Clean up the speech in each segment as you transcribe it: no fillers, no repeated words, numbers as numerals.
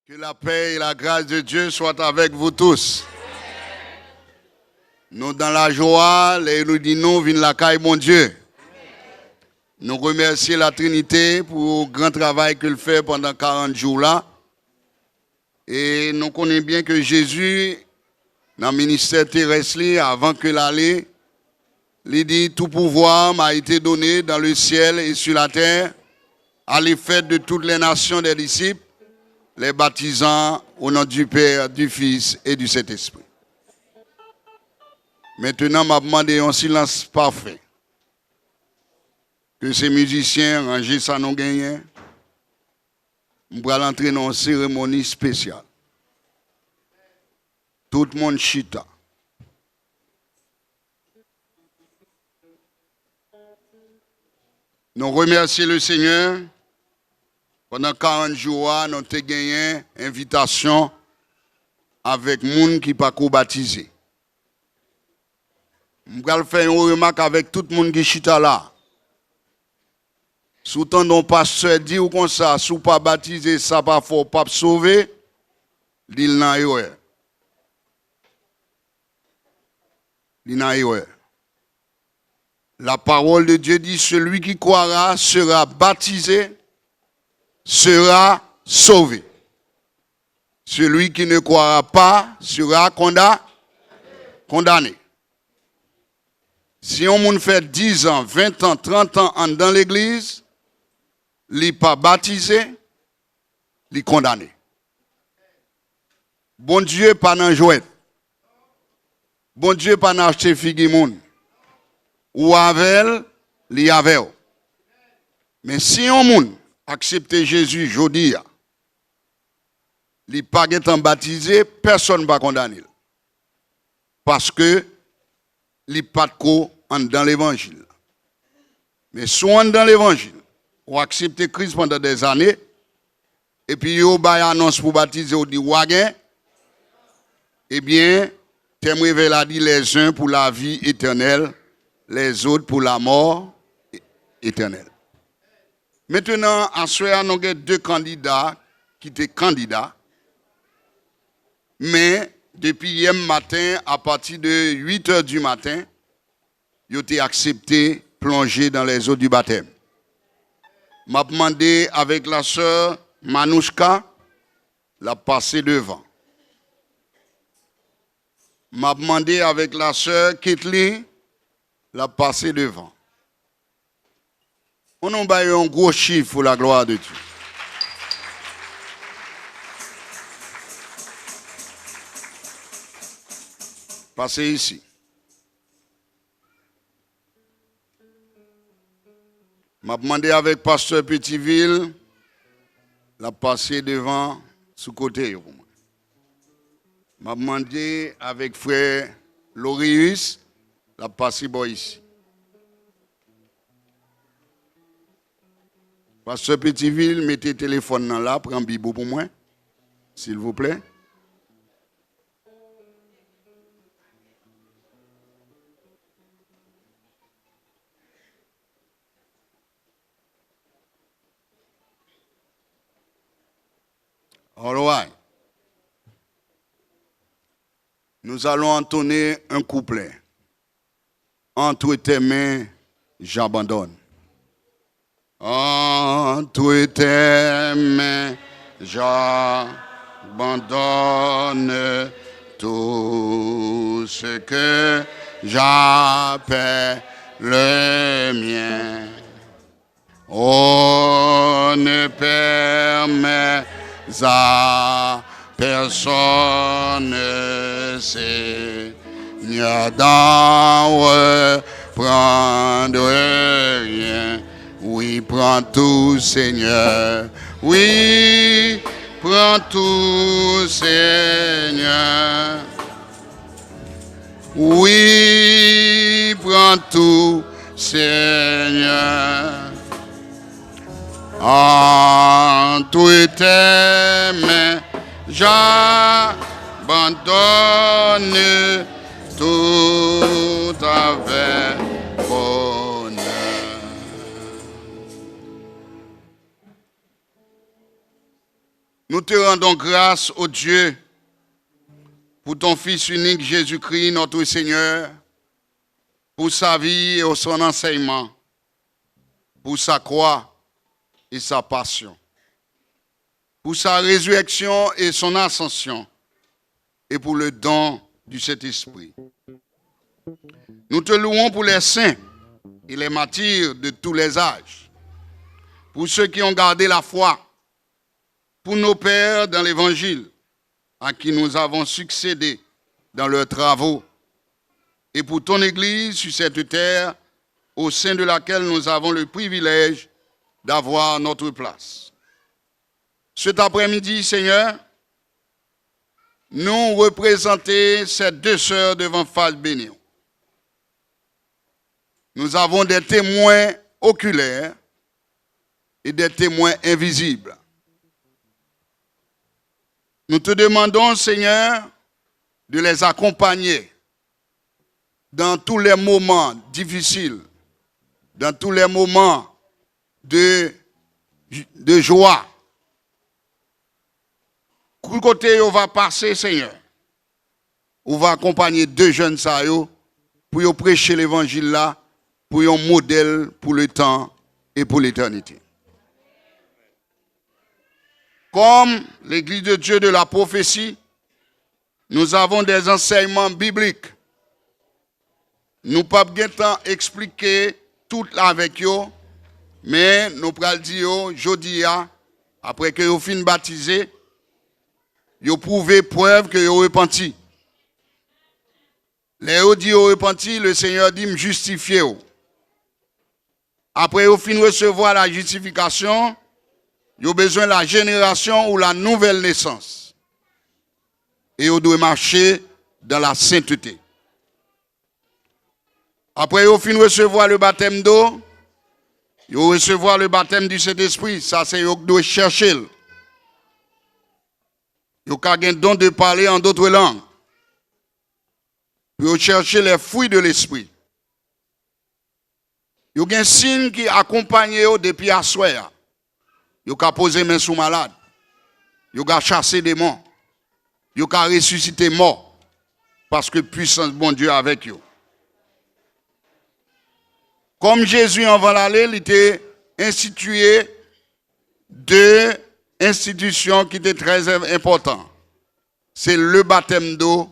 Que la paix et la grâce de Dieu soient avec vous tous. Nous dans la joie, les nous disons, viens la caille, mon Dieu. Nous remercions la Trinité pour le grand travail qu'elle fait pendant 40 jours là. Et nous connaissons bien que Jésus, dans le ministère terrestre, avant que l'aller, il dit, tout pouvoir m'a été donné dans le ciel et sur la terre, à l'effet de toutes les nations des disciples, les baptisant au nom du Père, du Fils et du Saint-Esprit. Maintenant, m'a demandé un silence parfait. Que ces musiciens rangent ça non gagné. On va l'entrer dans une cérémonie spéciale. Tout le monde chita. Nous remercions le Seigneur. Pendant 40 jours, nous avons gagné une invitation avec les gens qui ne sont pas baptisés. Je vais faire une remarque avec tout le monde qui est là. Soutant nos pasteurs dit ou comme ça, si vous pas baptisé, ça pas fort, pas sauver, il n'a erreur. Il n'a erreur. La parole de Dieu dit, celui qui croira sera baptisé, sera sauvé. Celui qui ne croira pas sera condamné. Si on moun fait 10 ans, 20 ans, 30 ans dans l'église, il n'est pas baptisé, il est condamné. Bon Dieu pas dans jouet. Bon Dieu pas dans acheter figue moun. Ou avec, li avec. Mais si on moun accepte Jésus jodi, il n'est pas baptisé, personne ne va condamner. Parce que il n'est pas dans l'évangile. Mais soit dans l'évangile, ou accepter Christ pendant des années, et puis vous avez annonce pour baptiser, ou dit wagen, eh bien, t'aimerais la dire les uns pour la vie éternelle, les autres pour la mort éternelle. Maintenant, en soi, nous avons deux candidats qui étaient candidats, mais depuis hier matin, à partir de 8 h du matin, ils ont été acceptés, plongés dans les eaux du baptême. M'a demandé avec la sœur Manouchka, la passer devant. M'a demandé avec la sœur Ketli, la passer devant. On a un gros chiffre pour la gloire de Dieu. Passez ici. M'a demandé avec pasteur Petitville, la passer devant, sous côté. M'a demandé avec frère Lorius, la passer ici. Pasteur Petitville, mettez le téléphone là, prends Bible pour moi, s'il vous plaît. All right. Nous allons entonner un couplet. Entre tes mains, j'abandonne. Entre tes mains, j'abandonne tout ce que j'appelle le mien. On ne permet à personne, Seigneur, d'en reprendre rien. Oui, prends tout, Seigneur. Oui, prends tout, Seigneur. Oui, prends tout, Seigneur. Entre tes mains, j'abandonne tout avec bonheur. Nous te rendons grâce, ô Dieu, pour ton Fils unique Jésus-Christ, notre Seigneur, pour sa vie et son enseignement, pour sa croix et sa passion, pour sa résurrection et son ascension, et pour le don du Saint-Esprit. Nous te louons pour les saints et les martyrs de tous les âges, pour ceux qui ont gardé la foi, pour nos pères dans l'Évangile, à qui nous avons succédé dans leurs travaux, et pour ton Église sur cette terre, au sein de laquelle nous avons le privilège d'avoir notre place. Cet après-midi, Seigneur, nous représentons ces deux sœurs devant face bénie. Nous avons des témoins oculaires et des témoins invisibles. Nous te demandons, Seigneur, de les accompagner dans tous les moments difficiles, dans tous les moments de joie. Quel côté on va passer, Seigneur? On va accompagner deux jeunes saillots pour prêcher l'évangile là, pour un modèle pour le temps et pour l'éternité. Comme l'Église de Dieu de la prophétie, nous avons des enseignements bibliques. Nous ne pouvons pas expliquer tout avec eux, mais nous pouvons dire aujourd'hui, après que vous finissez baptisé, vous prouvez preuve que vous repenti. Les vous dit repenti, le Seigneur dit me justifier. Après vous finissez recevoir la justification, vous avez besoin de la génération ou la nouvelle naissance. Et vous devez marcher dans la sainteté. Après vous finissez recevoir le baptême d'eau, vous recevoir le baptême du Saint-Esprit. Ça, c'est vous devez chercher. Vous avez un don de parler en d'autres langues. Vous cherchez les fruits de l'Esprit. Vous avez un signe qui accompagne vous depuis à soir. Vous avez posé main sur malade. Vous avez chassé des démons. Vous avez ressuscité mort. Parce que puissance bon Dieu avec vous. Comme Jésus en va l'aller, il était institué deux institutions qui étaient très importantes. C'est le baptême d'eau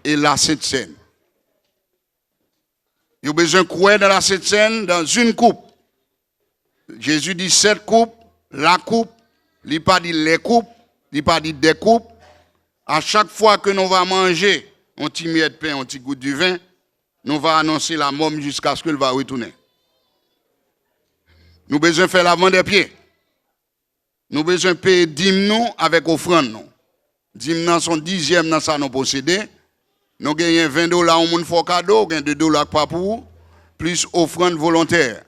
et la Sainte Seine. Il y a besoin de croire dans la Sainte Seine dans une coupe. Jésus dit 7 coupes, la coupe, il n'a pas dit les coupes, il n'a pas dit des coupes. À chaque fois que nous allons manger un petit miette de pain, un petit goût du vin, nous allons annoncer la mort jusqu'à ce qu'elle va retourner. Nous avons besoin de faire l'avant des pieds. Nous avons besoin de payer 10 nous avec offrande. Nous. 10 dans son dixième dans ça nous possédons. Nous gagnons $20 au monde pour cadeau, nous gagnons $2 pas pour, plus offrande volontaire.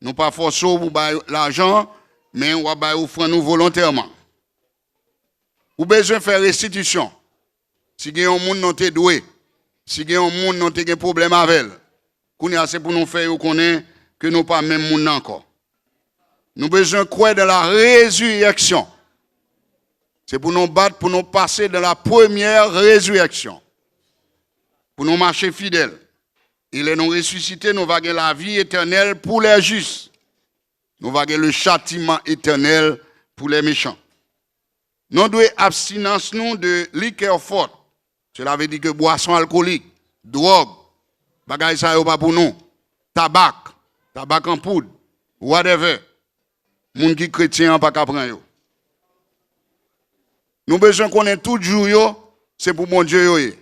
Nous pas forcés pour l'argent, mais on va offrande nous volontairement. Vous avez besoin de faire restitution. Si vous avez un monde qui est doué, si vous avez un monde qui a un problème avec elle, c'est pour nous faire reconnaître que nous pas même monde encore. Nous avons besoin de croire dans la résurrection. C'est pour nous battre, pour nous passer dans la première résurrection. Pour nous marcher fidèles. Il est nous ressuscité, nous allons la vie éternelle pour les justes. Nous allons le châtiment éternel pour les méchants. Nous devons abstinence nous de liqueur forte. Cela veut dire que boisson alcoolique, drogue, bagaille ça pas pour nous, tabac en poudre, whatever. Moun qui chrétien pas qu'à prendre. Nous besoin qu'on ait tout jour c'est pour bon Dieu.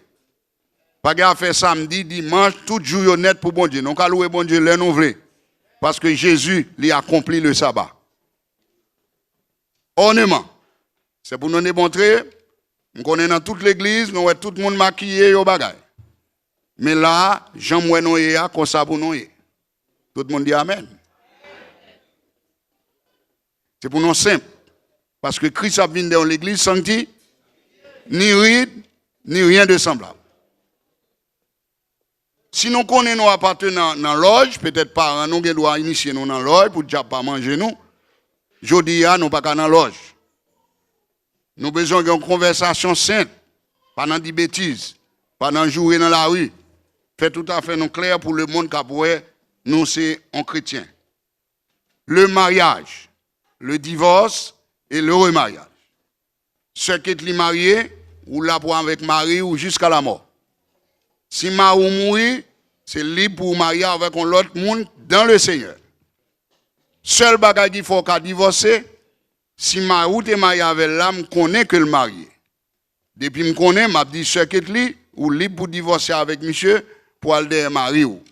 Pas qu'à faire samedi, dimanche, tout jour net pour bon Dieu. Nous qu'à louer bon Dieu les nous voulons. Parce que Jésus lui a accompli le sabbat. Honnêtement, c'est pour nous démontrer, nous connaissons dans toute l'église, nous voyons tout le monde maquillé au bagage. Mais là, Jean Mouenoye a comme ça pour nous. Tout le monde dit Amen. C'est pour nous simple. Parce que Christ a venu dans l'église sans dire ni ride, ni rien de semblable. Si nous connaissons nos appartenants dans l'orge, peut-être pas, nous devons initier nous dans l'orge pour ne pas manger nous. Jodi, nous ne pas dans l'orge. Nous avons besoin d'une conversation sainte, pas dans des bêtises, pas dans jouer dans la rue. Fait tout à fait non clair pour le monde qui a nous c'est un chrétien. Le mariage, le divorce et le remariage. Ceux qui sont mariés, ou là pour avec mari ou jusqu'à la mort. Si mari mourit, c'est libre pour marier avec un autre monde dans le Seigneur. Seul bagage qu'il faut qu'à divorcer, si mari ou t'es marié avec l'âme, connaît que le marié. Depuis que je connais, je dis ceux qui sont ou libre pour divorcer avec monsieur pour aller derrière mari ou.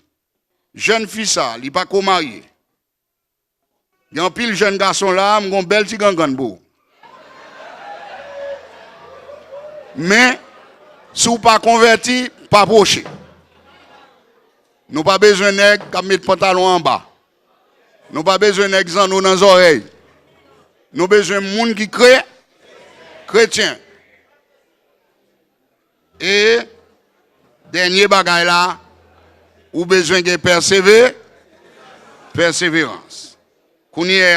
Jeune fille ça, il n'est pas qu'au marié. Il y a un pile jeune garçon là, il a un bel petit gangan beau. Mais, si vous pas converti, pas approché. Nous n'avons pas besoin de nègres qui mettent pantalon en bas. Nous n'avons pas besoin de nègres dans nos oreilles. Nous avons besoin de monde qui crée, chrétien. Et, dernier bagage là, vous avez besoin de persévérance. Qu'on y est,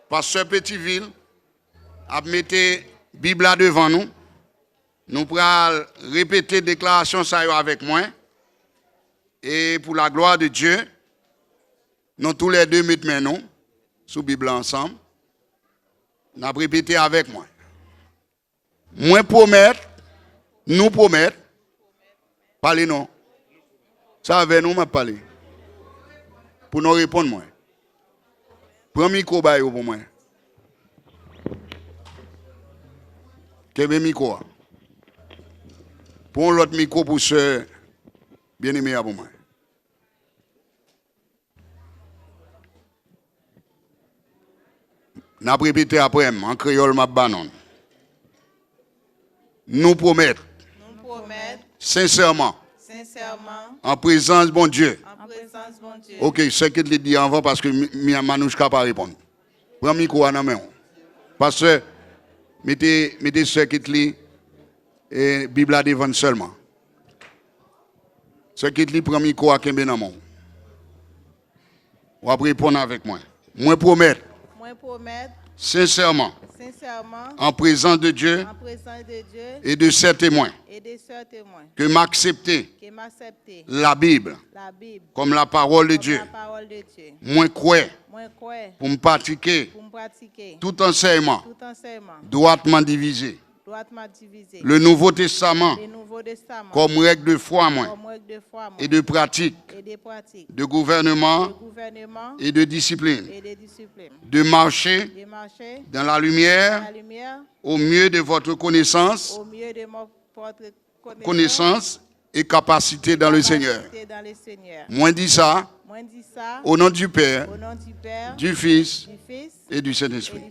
parce que petite ville, a mis la Bible là devant nous. Nous pourrons répéter déclaration ça avec moi. Et pour la gloire de Dieu, nous tous les deux mettons maintenant sous la Bible ensemble. Nous avons répété avec moi. Moi promettre, nous promettre, parlez non. Ça avec nous, m'a parlé. Pour nous répondre moi. Prends micro pour moi. Quel micro? Pour l'autre micro pour ce bien-aimé pour moi. N'a répété après, en créole, ma banon. Nous promettons. Sincèrement. En présence de bon Dieu. Ok, c'est ce que je dis avant parce que Manouchka ne peut pas répondre. Prends le micro à la main. Parce que mettez ce qui lit et Bible à devant seulement. Ce qui lit, prends le micro à Kembe dans mon. Vous allez répondre avec moi. Moi promettre. Sincèrement. En présence de Dieu. Et de ses témoins. Que m'accepter la Bible comme la parole de Dieu. Moi croire pour me pratiquer tout enseignement droitement divisé. Le Nouveau Testament comme règle de foi et de pratique, de gouvernement et de discipline, de marcher dans la lumière au mieux de votre connaissance et capacité dans le Seigneur. Moi dis ça au nom du Père, du Fils et du Saint-Esprit.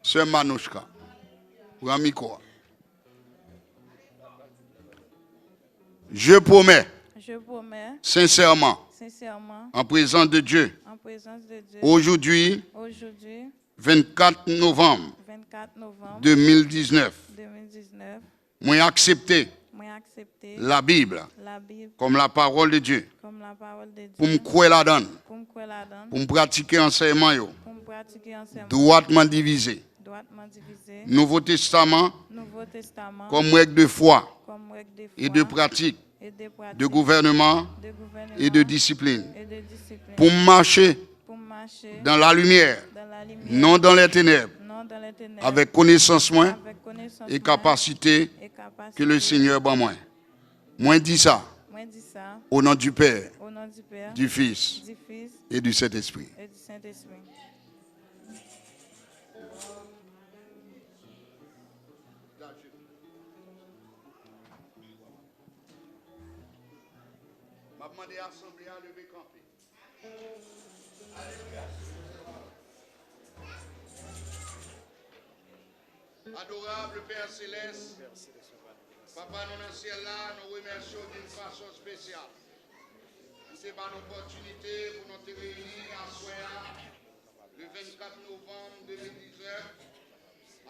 C'est Manouchka. Je promets sincèrement en présence de Dieu aujourd'hui 24 novembre 2019 moi accepter la Bible comme la parole de Dieu pour me croire là-dedans pour me pratiquer enseignement droitement divisé. Nouveau Testament comme règle de foi et de pratique, de gouvernement et de discipline. Pour marcher dans la lumière, non dans les ténèbres, avec connaissance moins et capacité que le Seigneur ban moi. Moi dis ça au nom du Père, du Fils et du Saint-Esprit. Adorable Père Céleste, Papa nous dans le ciel là, nous remercions d'une façon spéciale. C'est pas une opportunité pour nous réunir à soir le 24 novembre 2019,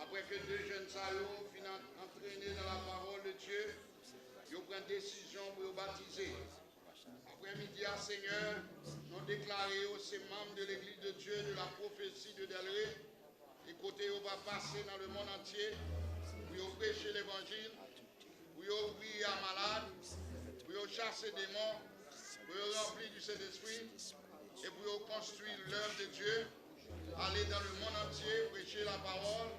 après que deux jeunes salauds finissent entraînés dans la parole de Dieu, ils prennent décision pour baptiser. Après-midi à Seigneur, nous déclarons aux membres de l'Église de Dieu de la prophétie de Delray. Et côté on va passer dans le monde entier, pour prêcher l'évangile, pour ouvrir à malade, pour chasser des morts, pour remplir du Saint-Esprit et pour construire l'œuvre de Dieu, aller dans le monde entier, prêcher la parole,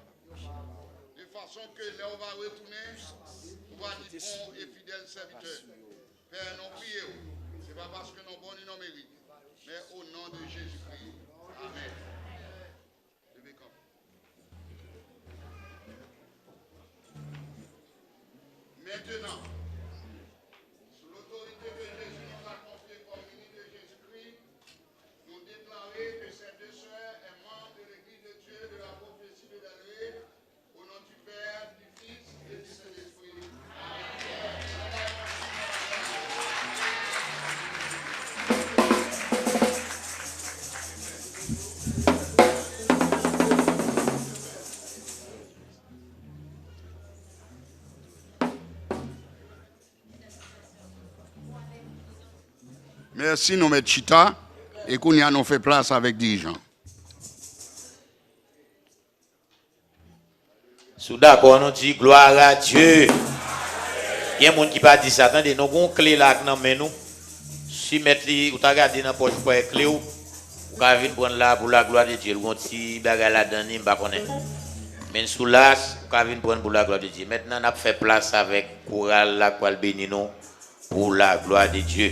de façon que là on va retourner, on va dire bon et fidèle serviteur. Père, nous prions. Ce n'est pas parce que nous bons ni nous mérites, mais au nom de Jésus-Christ. Amen. Levez comme. Maintenant, sous l'autorité que Jésus nous a confiée comme ministre de Jésus-Christ, nous déclarons que ces deux sœurs sont membres de l'Église de Dieu de la prophétie de Daniel, au nom du Père, du Fils et du Saint-Esprit. Merci, nous mettons Chita et qu'on y a nous fait place avec des gens. Sous d'accord, nous dit gloire à Dieu. Il y a des gens qui pas dit ça. Attendez, nous avons une clé là dans nous. Si mettre ou t'as regardé dans poche pour clé ou quand venir prendre là pour la gloire de Dieu, on petit bagarre là dedans, pas connaît. Mais sous là, quand venir prendre pour la gloire de Dieu. Maintenant, on a fait place avec chorale là pour bénir nous pour la gloire de Dieu.